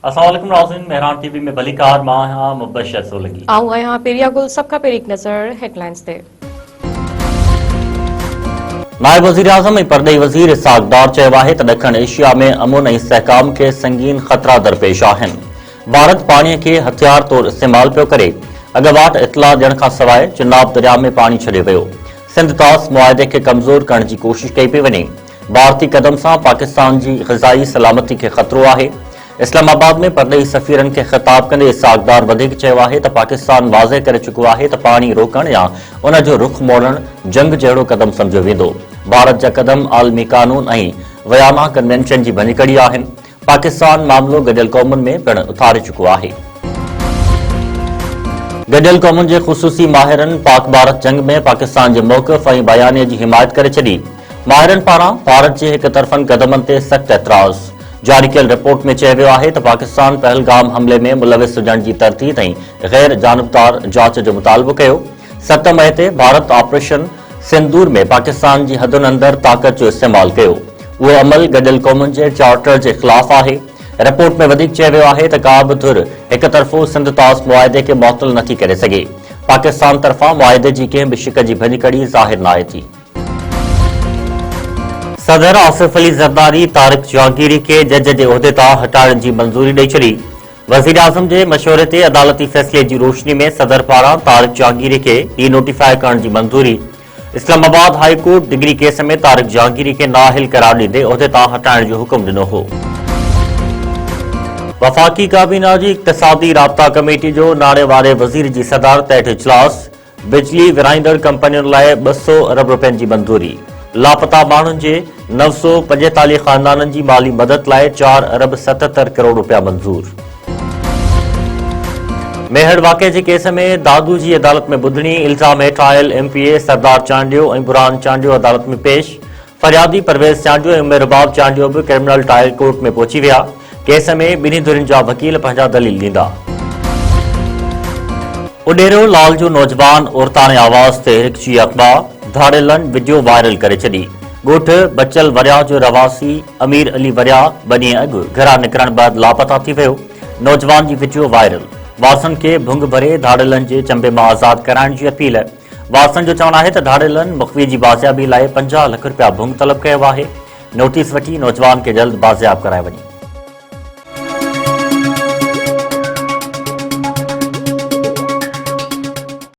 अस्सलाम वालेकुम नाज़रीन, मेहरान टीवी में भलीकार मां हां मुबशर सोलंकी। आऊं आहियां पेरिया गुल। सब खां पहिरीं हिकु नज़र हेडलाइंस ते। नायब वज़ीर आज़म ऐं परॾेही वज़ीर इसहाक़ डार चयो आहे त ॾखण एशिया में अमन ऐं इस्तेहकाम खे संगीन ख़तरा दरपेश आहिनि। भारत पाणीअ खे हथियार तौरु इस्तेमाल पियो करे। अॻुवाट इतला ॾियण खां सवाइ चिनाब दरिया में पाणी छॾियो वियो। सिंध तास मुआहिदे खे कमज़ोर करण जी कोशिश कई पई वञे। भारतीय कदम सां पाकिस्तान जी ग़िज़ाई सलामती खे ख़तरो आहे। इस्लामाबाद में परॾेही सफ़ीरनि खे ख़िताब कंदे इसहाक़ डार वधीक चयो आहे त पाकिस्तान वाज़े करे चुको आहे त पाणी रोकण या उन जो रुख मोड़णु जंग जहिड़ो कदम सम्झियो वेंदो। भारत जा कदम आलमी कानून ऐं वयाना कन्वेंशन जी भञकड़ी आहिनि। पाकिस्तान मामिलो गॾियल क़ौमुनि में पिणु उथारे चुको आहे। गॾियल क़ौमुनि जे ख़ुसूसी माहिरनि पाक भारत जंग में पाकिस्तान जे मौक़िफ़ ऐं बयानीअ जी हिमायत करे छॾी। माहिरनि पारां भारत जे हिक तरफ़नि क़दमनि ते सख़्तु एतिराज़। जारी कयल रिपोर्ट में चयो वियो आहे त पाकिस्तान पहलगाम हमले में मुलविस हुजण जी तरतीब ऐं गैर जानिबदार जांच जो मुतालबो कयो। 7 मई ते भारत ऑपरेशन सिंदूर में पाकिस्तान जी हदुनि अंदरि ताक़त जो इस्तेमाल कयो। उहो अमल गॾियल क़ौमुनि जे चार्टर जे ख़िलाफ़ आहे। रिपोर्ट में वधीक चयो वियो आहे त का बि धुर हिक तरफ़ो सिंध तास मुआहिदे खे मुअत्तल नथी करे सघे। पाकिस्तान तरफ़ां मुआहिदे जी कंहिं बि शिक जी भञकड़ी ज़ाहिर न आहे थी। सदर आसिफ अली ज़रदारी तारिक जहांगीरी खे जज जे उहिदे तां हटाइण जी मंज़ूरी ॾेई छॾी। वज़ीर आज़म जे मशवरे ते अदालती फ़ैसिले जी रोशनी में सदर पारां तारिक जहांगीरी खे ई नोटिफाई करण जी मंज़ूरी। Islamabad high court degree case में तारिक जहांगीरी खे नाअहल करार ॾींदे उहिदे तां हटाइण जो हुकुम ॾिनो हो। वफ़ाक़ी काबीना जी इक़्तिसादी राब्ता कमेटी जो नाणे वारे वज़ीर जी सदारत हेठि इजलास। बिजली विराईंदड़ कंपनियुनि लाइ 200 अरब रुपयनि जी मंज़ूरी। लापता माण्हुनि जे 945 ख़ानदाननि जी माली मदद लाइ 4 अरब 77 करोड़ रुपया मंज़ूर। मेहड़ वाक़े जे केस में दादू जी अदालत में ॿुधणी। इल्ज़ाम हेठि आयल MPA सरदार चांडियो ऐं बुरहान चांडियो अदालत में पेश। फरियादी परवेज़ चांडियो ऐं उमेर बाब चांडियो बि क्रिमिनल ट्रायल कोर्ट में पहुची विया। केस में ॿिन्ही धुरियुनि जा वकील पंहिंजा दलील ॾींदा। उडेरो लाल जो नौजवान औरताने आवाज़ ते हिकची अख़बार धाड़ेलनि वीडियो वायरल करे छॾी। ॻोठ बचल वरिया जो रवासी अमीर अली वरिया 2 ॾींहं अॻु घरां निकिरण बैदि लापता थी वियो। नौजवान जी वीडियो वायरल। वारसनि खे भुंग भरे धाड़ेलनि जे चंबे मां आज़ाद कराइण जी अपील। वारसनि जो चवणु आहे त धाड़ेलनि मुख़्फ़ी जी बाज़ियाबी लाइ 50 लख रुपया भुंग तलब कयो आहे। नोटिस वठी नौजवान खे जल्द बाज़ियाब कराए वञे।